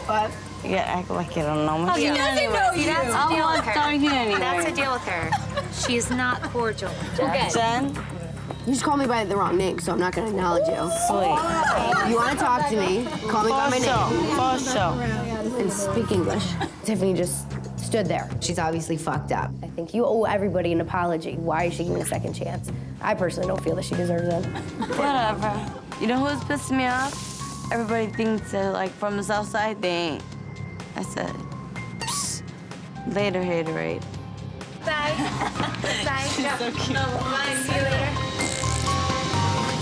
What? You act like you don't know me. Oh, he doesn't know you. That's the deal with her. That's the deal with her. She's not cordial. Jen? You just called me by the wrong name, so I'm not gonna acknowledge you. Sweet. You wanna talk to me, call me by my name. For sure. And speak English. Tiffani just stood there. She's obviously fucked up. I think you owe everybody an apology. Why is she getting a second chance? I personally don't feel that she deserves it. Whatever. You know who's pissing me off? Everybody thinks that, like, from the south side, they ain't. I said, psst. Later, haterade. Bye. Bye. She's so cute. Bye. See you later.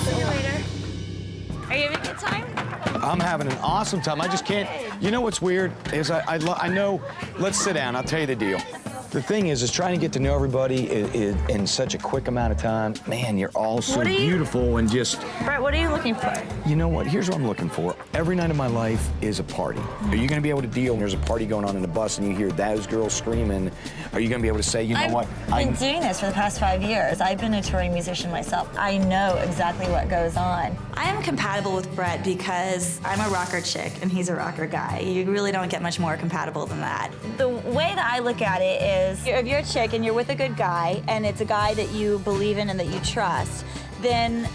See you later. Are you having a good time? I'm having an awesome time. I just can't. You know what's weird is I know. Let's sit down. I'll tell you the deal. The thing is trying to get to know everybody in such a quick amount of time. Man, you're all so beautiful and just... Bret, what are you looking for? You know what? Here's what I'm looking for. Every night of my life is a party. Are you gonna be able to deal when there's a party going on in the bus and you hear those girls screaming? Are you gonna be able to say, you know what? I've been doing this for the past 5 years. I've been a touring musician myself. I know exactly what goes on. I am compatible with Bret because I'm a rocker chick and he's a rocker guy. You really don't get much more compatible than that. The way that I look at it is, if you're a chick and you're with a good guy, and it's a guy that you believe in and that you trust, then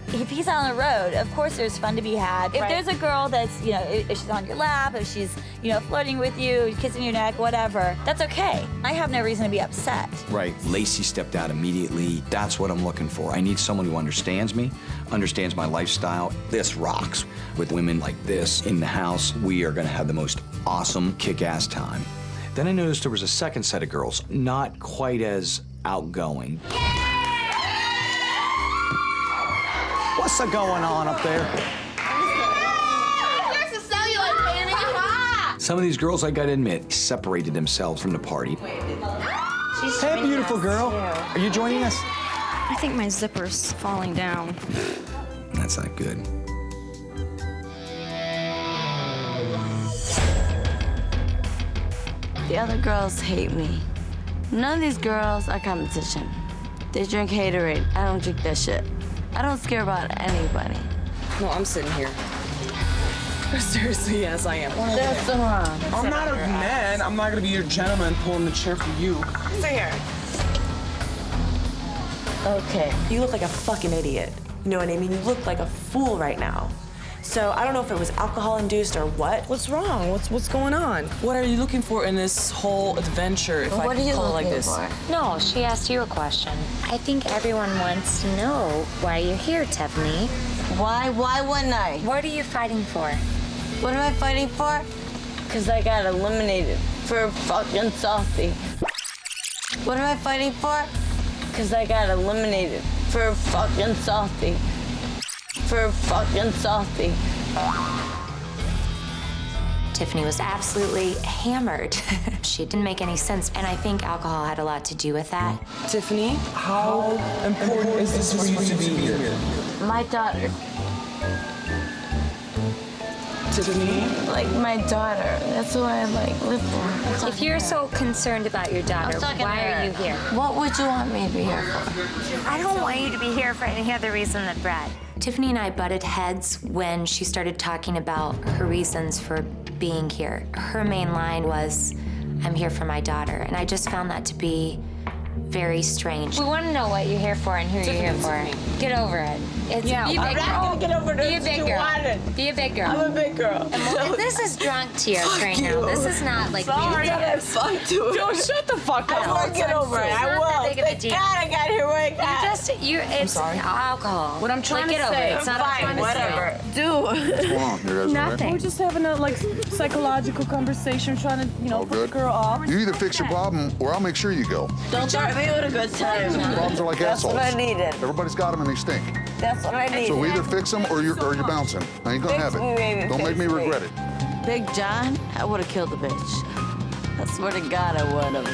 if he's on the road, of course there's fun to be had. If there's a girl that's, you know, if she's on your lap, if she's, you know, flirting with you, kissing your neck, whatever, that's okay. I have no reason to be upset. Right. Lacey stepped out immediately. That's what I'm looking for. I need someone who understands me, understands my lifestyle. This rocks. With women like this in the house, we are gonna have the most awesome, kick-ass time. Then I noticed there was a second set of girls, not quite as outgoing. What's going on up there? Some of these girls, I gotta admit, separated themselves from the party. Hey, beautiful girl. Are you joining us? I think my zipper's falling down. That's not good. The other girls hate me. None of these girls are competition. They drink haterade. I don't drink that shit. I don't care about anybody. No, I'm sitting here. Seriously, yes, I am. That's the wrong. I'm not a man. I'm not gonna be your gentleman pulling the chair for you. Sit here. Okay. You look like a fucking idiot. You know what I mean? You look like a fool right now. So I don't know if it was alcohol-induced or what. What's wrong? What's going on? What are you looking for in this whole adventure, if I can call it like this? No, she asked you a question. I think everyone wants to know why you're here, Tiffani. Why wouldn't I? What are you fighting for? What am I fighting for? Because I got eliminated for fucking salty. What am I fighting for? Because I got eliminated for fucking salty. For fucking salty. Tiffani was absolutely hammered. She didn't make any sense, and I think alcohol had a lot to do with that. Tiffani, how important is this for you to be here? My daughter. Tiffani? Like my daughter. That's what I live for. If you're so concerned about your daughter, why are you here? What would you want me to be here for? I don't want you to be here for any other reason than Bret. Tiffani and I butted heads when she started talking about her reasons for being here. Her main line was, I'm here for my daughter, and I just found that to be very strange. We want to know what you're here for and who you're here for. Get over it. Be a big I'm not gonna get over this. Be a big girl. Be a big girl. I'm a big girl. And this is drunk tears right now. This is not like Sorry, fuck to Yo, shut the fuck up. I will get over it. I will. Thank God I got here where I got. It's alcohol. What I'm trying get to over say. it. It's not Fine, whatever. Dude. What's wrong? Nothing. We're just having a psychological conversation, trying to, All put good. the girl off. You either fix your problem or I'll make sure you go. Don't start me with a good time. Problems are like That's assholes. what I needed. Everybody's got them and they stink. That's what I needed. So we either fix them or you're bouncing. I ain't gonna have Fix me, baby, it. Don't make fix me me. regret it. Big John, I would have killed the bitch. I swear to God, I would have.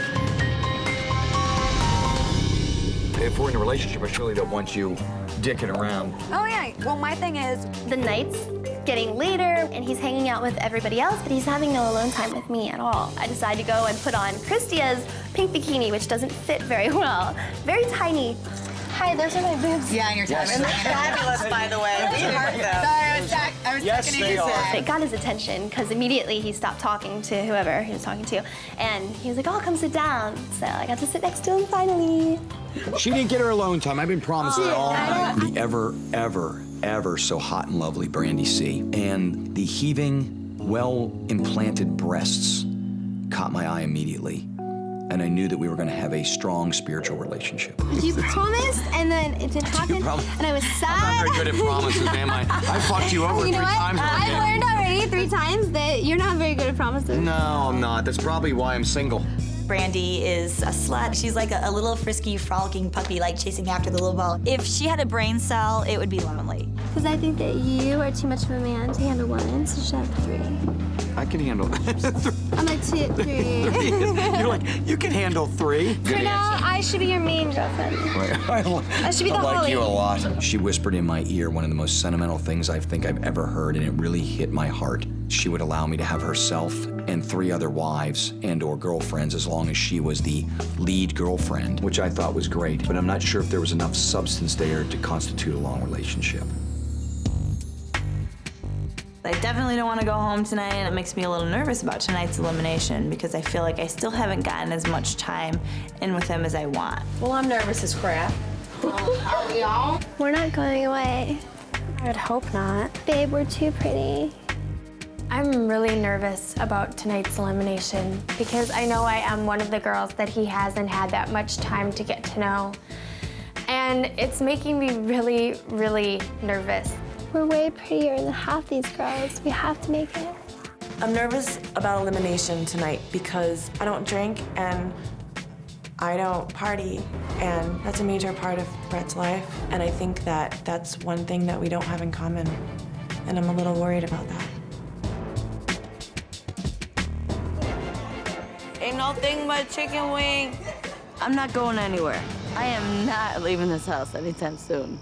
If we're in a relationship, I surely don't want you dicking around. Oh yeah, well my thing is, the night's getting later and he's hanging out with everybody else, but he's having no alone time with me at all. I decided to go and put on Christia's pink bikini, which doesn't fit very well. Very tiny. Hi, those are my boobs. Yeah, and your time. And they're fabulous, by the way. We heard them. Sorry, I was Yes, talking to they you. are. It got his attention because immediately he stopped talking to whoever he was talking to, and he was like, "Oh, come sit down." So I got to sit next to him finally. She didn't get her alone time. I've been promising her all night. The ever so hot and lovely Brandy C. And the heaving, well-implanted breasts caught my eye immediately. And I knew that we were going to have a strong spiritual relationship. You promised, and then it didn't happen, and I was sad. I'm not very good at promises, man. I fucked you over You know 3 what? times already. I've learned already 3 times that you're not very good at promises. No, I'm not. That's probably why I'm single. Brandy is a slut. She's like a little frisky, frolicking puppy, like chasing after the little ball. If she had a brain cell, it would be lonely. Because I think that you are too much of a man to handle one, so you should have 3. I can handle I'm like 2, 3. You're like, you can handle 3. For now, I should be your main girlfriend. I should be the I like Holly. you a lot. She whispered in my ear one of the most sentimental things I think I've ever heard, and it really hit my heart. She would allow me to have herself and 3 other wives and or girlfriends as long as she was the lead girlfriend, which I thought was great, but I'm not sure if there was enough substance there to constitute a long relationship. I definitely don't want to go home tonight, and it makes me a little nervous about tonight's elimination because I feel like I still haven't gotten as much time in with him as I want. Well, I'm nervous as crap. Are we all? We're not going away. I'd hope not. Babe, we're too pretty. I'm really nervous about tonight's elimination because I know I am one of the girls that he hasn't had that much time to get to know. And it's making me really, really nervous. We're way prettier than half these girls. We have to make it. I'm nervous about elimination tonight because I don't drink and I don't party, and that's a major part of Bret's life. And I think that that's one thing that we don't have in common, and I'm a little worried about that. Ain't no thing but chicken wing. I'm not going anywhere. I am not leaving this house anytime soon.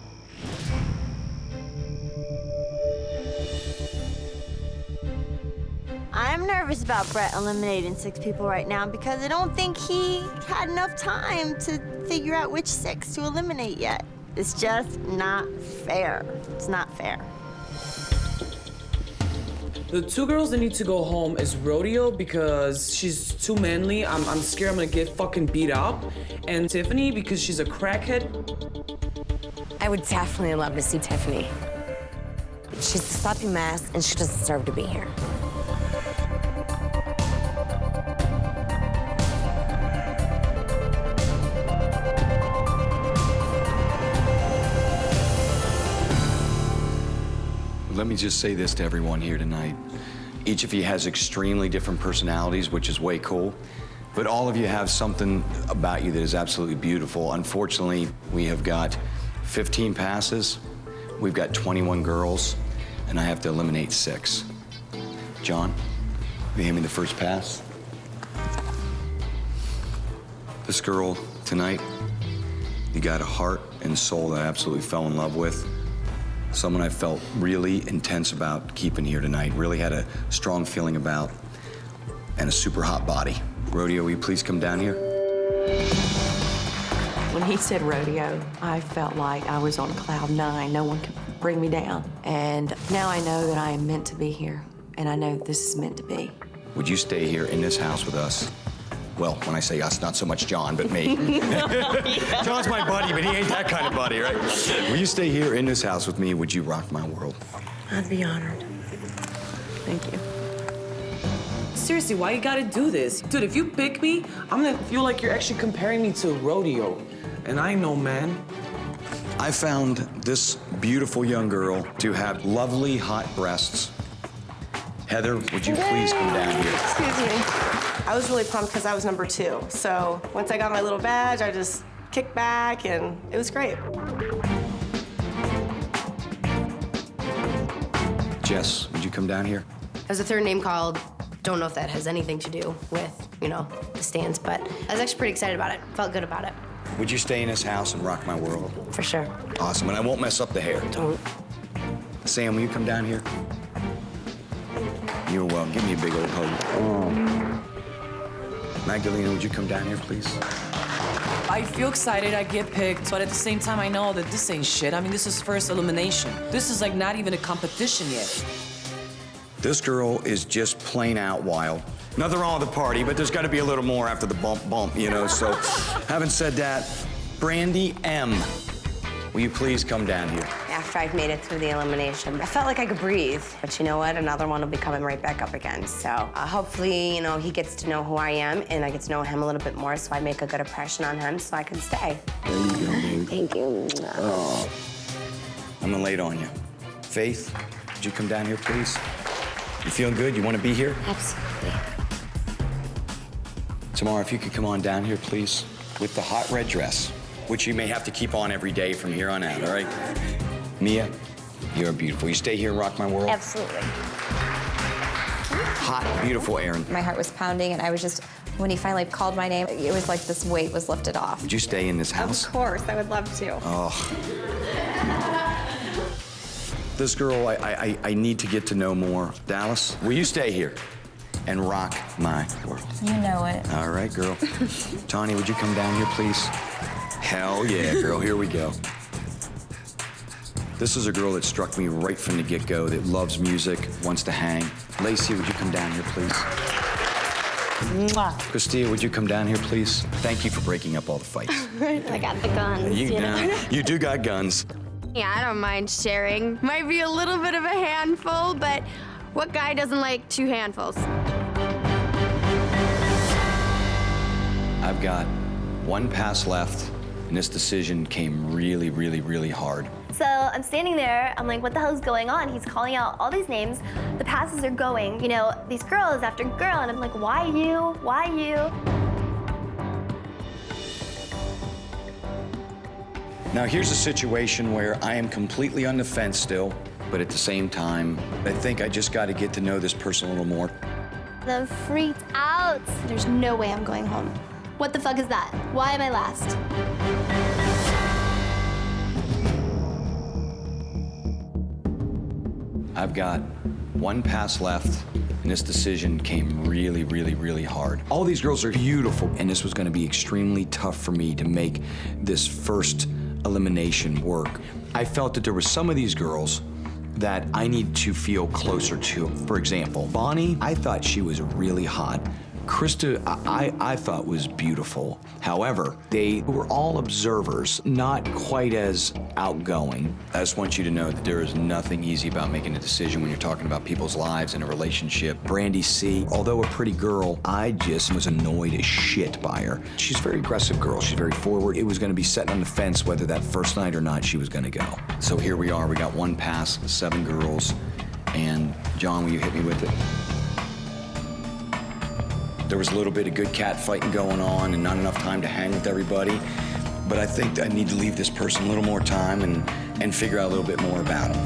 I'm nervous about Bret eliminating 6 people right now because I don't think he had enough time to figure out which 6 to eliminate yet. It's just not fair. It's not fair. The 2 girls that need to go home is Rodeo because she's too manly. I'm scared I'm gonna get fucking beat up. And Tiffani because she's a crackhead. I would definitely love to see Tiffani. She's a sloppy mess and she doesn't deserve to be here. Let me just say this to everyone here tonight. Each of you has extremely different personalities, which is way cool. But all of you have something about you that is absolutely beautiful. Unfortunately, we have got 15 passes, we've got 21 girls, and I have to eliminate 6. John, will you hand me the first pass? This girl tonight, you got a heart and soul that I absolutely fell in love with. Someone I felt really intense about keeping here tonight, really had a strong feeling about, and a super hot body. Rodeo, will you please come down here? When he said rodeo, I felt like I was on cloud 9. No one could bring me down. And now I know that I am meant to be here, and I know this is meant to be. Would you stay here in this house with us? Well, when I say us, not so much John, but me. John's my buddy, but he ain't that kind of buddy, right? Will you stay here in this house with me? Would you rock my world? I'd be honored. Thank you. Seriously, why you gotta do this? Dude, if you pick me, I'm gonna feel like you're actually comparing me to Rodeo. And I know, man. I found this beautiful young girl to have lovely, hot breasts. Heather, would you please come down here? Excuse me. I was really pumped because I was number 2. So once I got my little badge, I just kicked back and it was great. Jess, would you come down here? There's a third name called. Don't know if that has anything to do with, the stands, but I was actually pretty excited about it. Felt good about it. Would you stay in this house and rock my world? For sure. Awesome, and I won't mess up the hair. Don't. Sam, will you come down here? You're welcome. Give me a big old hug. Magdalena, would you come down here, please? I feel excited I get picked, but at the same time, I know that this ain't shit. I mean, this is first elimination. This is like not even a competition yet. This girl is just plain out wild. Nothing wrong with the party, but there's got to be a little more after the bump, So, having said that, Brandy M., will you please come down here? After I've made it through the elimination, I felt like I could breathe. But you know what? Another one will be coming right back up again. So hopefully, he gets to know who I am, and I get to know him a little bit more, so I make a good impression on him so I can stay. There you go, baby. Thank you. Oh. I'm gonna lay it on you. Faith, would you come down here, please? You feeling good? You want to be here? Absolutely. Tamara, if you could come on down here, please, with the hot red dress, which you may have to keep on every day from here on out, all right? Mia, You're beautiful. You stay here and rock my world? Absolutely. Hot, beautiful Erin. My heart was pounding, and I was just, when he finally called my name, it was like this weight was lifted off. Would you stay in this house? Of course, I would love to. Oh. This girl, I need to get to know more. Dallas, will you stay here and rock my world? You know it. All right, girl. Tawny, would you come down here, please? Hell yeah, girl, here we go. This is a girl that struck me right from the get-go, that loves music, wants to hang. Lacey, would you come down here, please? Mwah. Christia, would you come down here, please? Thank you for breaking up all the fights. I got the guns. You do got guns. Yeah, I don't mind sharing. Might be a little bit of a handful, but what guy doesn't like 2 handfuls? I've got 1 pass left, and this decision came really, really, really hard. So I'm standing there, I'm like, what the hell is going on? He's calling out all these names, the passes are going, you know, these girls after girl, and I'm like, why you? Why you? Now here's a situation where I am completely on the fence still, but at the same time, I think I just got to get to know this person a little more. I'm freaked out. There's no way I'm going home. What the fuck is that? Why am I last? I've got 1 pass left, and this decision came really, really, really hard. All these girls are beautiful, and this was gonna be extremely tough for me to make this first elimination work. I felt that there were some of these girls that I need to feel closer to. For example, Bonnie, I thought she was really hot. Krista, I thought was beautiful. However, they were all observers, not quite as outgoing. I just want you to know that there is nothing easy about making a decision when you're talking about people's lives in a relationship. Brandy C, although a pretty girl, I just was annoyed as shit by her. She's a very aggressive girl. She's very forward. It was gonna be set on the fence whether that first night or not she was gonna go. So here we are. We got 1 pass, 7 girls. And John, will you hit me with it? There was a little bit of good cat fighting going on and not enough time to hang with everybody. But I think I need to leave this person a little more time and figure out a little bit more about him.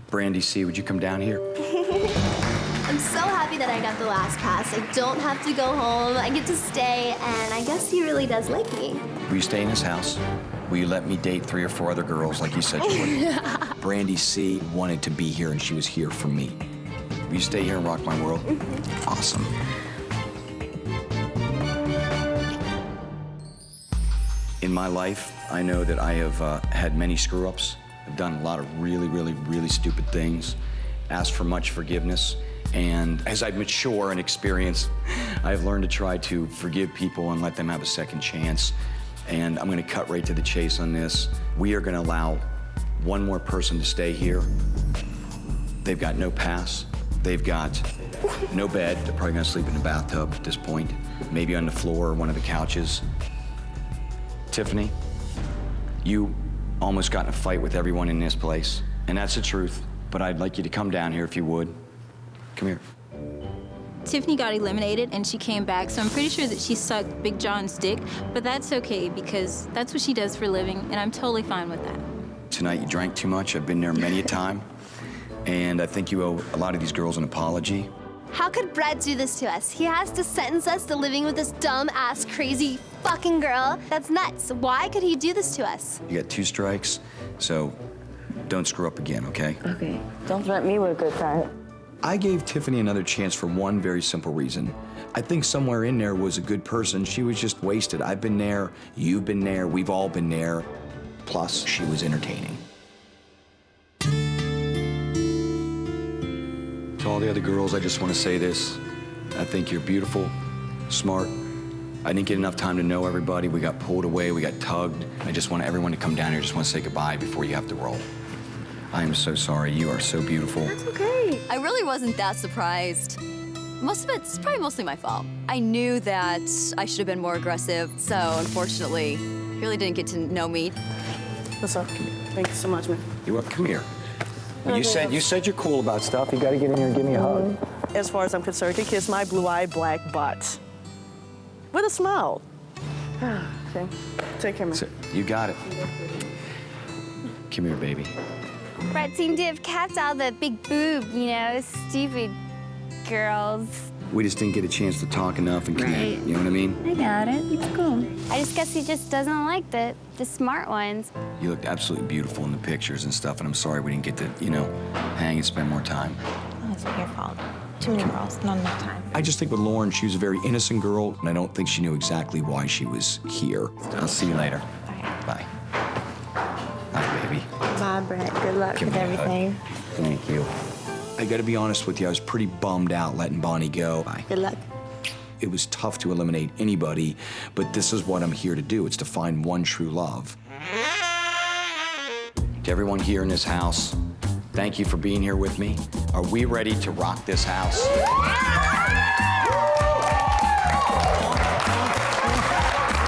Brandy C, would you come down here? I'm so happy that I got the last pass. I don't have to go home. I get to stay, and I guess he really does like me. Will you stay in his house? Will you let me date 3 or 4 other girls like you said you would? Brandy C wanted to be here, and she was here for me. Will you stay here and rock my world? Awesome. In my life, I know that I have had many screw-ups. I've done a lot of really, really, really stupid things, asked for much forgiveness, and as I mature and experience, I've learned to try to forgive people and let them have a second chance. And I'm gonna cut right to the chase on this. We are gonna allow 1 more person to stay here. They've got no pass. They've got no bed. They're probably gonna sleep in the bathtub at this point, maybe on the floor or one of the couches. Tiffani, you almost got in a fight with everyone in this place, and that's the truth, but I'd like you to come down here if you would. Come here. Tiffani got eliminated and she came back, so I'm pretty sure that she sucked Big John's dick, but that's okay because that's what she does for a living, and I'm totally fine with that. Tonight you drank too much. I've been there many a time, and I think you owe a lot of these girls an apology. How could Bret do this to us? He has to sentence us to living with this dumb-ass, crazy fucking girl. That's nuts. Why could he do this to us? You got 2 strikes, so don't screw up again, okay? Okay. Don't threaten me with a good time. I gave Tiffani another chance for one very simple reason. I think somewhere in there was a good person. She was just wasted. I've been there, you've been there, we've all been there. Plus, she was entertaining. To all the other girls, I just want to say this. I think you're beautiful, smart. I didn't get enough time to know everybody. We got pulled away, we got tugged. I just want everyone to come down here. I just want to say goodbye before you have to roll. I am so sorry. You are so beautiful. That's okay. I really wasn't that surprised. Most of it's probably mostly my fault. I knew that I should have been more aggressive, so unfortunately, he really didn't get to know me. What's up? Thank you so much, man. You what? Come here. You said you're cool about stuff. You got to get in here and give me a hug. As far as I'm concerned, you kiss my blue-eyed black butt. with a smile. Okay. Take care, man. You got it. Come here, baby. Bret seemed to have kept all the big boob, stupid girls. We just didn't get a chance to talk enough and connect. Right. You know what I mean? I got it. It's cool. I just guess he just doesn't like the smart ones. You looked absolutely beautiful in the pictures and stuff, and I'm sorry we didn't get to, hang and spend more time. Oh, it's not your fault. Too many girls, not enough time. I just think with Lauren, she was a very innocent girl, and I don't think she knew exactly why she was here. I'll see you later. Bye. Bye, baby. Bye, Bret. Good luck Give with me a hug. everything. Thank you. I gotta be honest with you, I was pretty bummed out letting Bonnie go. Good luck. It was tough to eliminate anybody, but this is what I'm here to do. It's to find one true love. To everyone here in this house, thank you for being here with me. Are we ready to rock this house?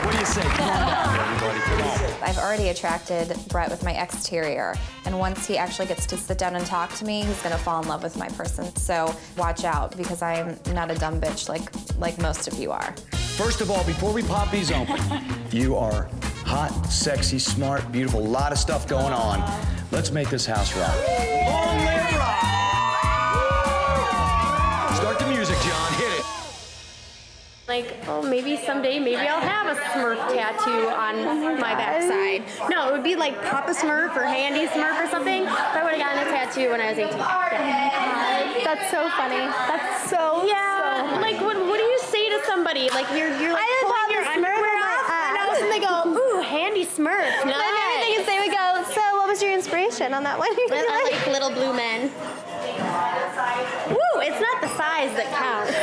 What do you say? Come on down, everybody. Come on. I've already attracted Bret with my exterior, and once he actually gets to sit down and talk to me, he's gonna fall in love with my person. So watch out, because I'm not a dumb bitch like most of you are. First of all, before we pop these open, you are hot, sexy, smart, beautiful, a lot of stuff going on. Let's make this house rock. Long live rock! Start the music, John. Hit it. Maybe someday, maybe I'll have a Smurf tattoo on my backside. No, it would be like Papa Smurf or Handy Smurf or something. If I would have gotten a tattoo when I was 18. Yeah. That's so funny. That's so What do you say to somebody? Like you're like pulling your underwear off, and all of a sudden they go, ooh, Handy Smurf. And everything is they would go, so what was your inspiration on that one? I like Little Blue Men. Woo, it's not the size that counts.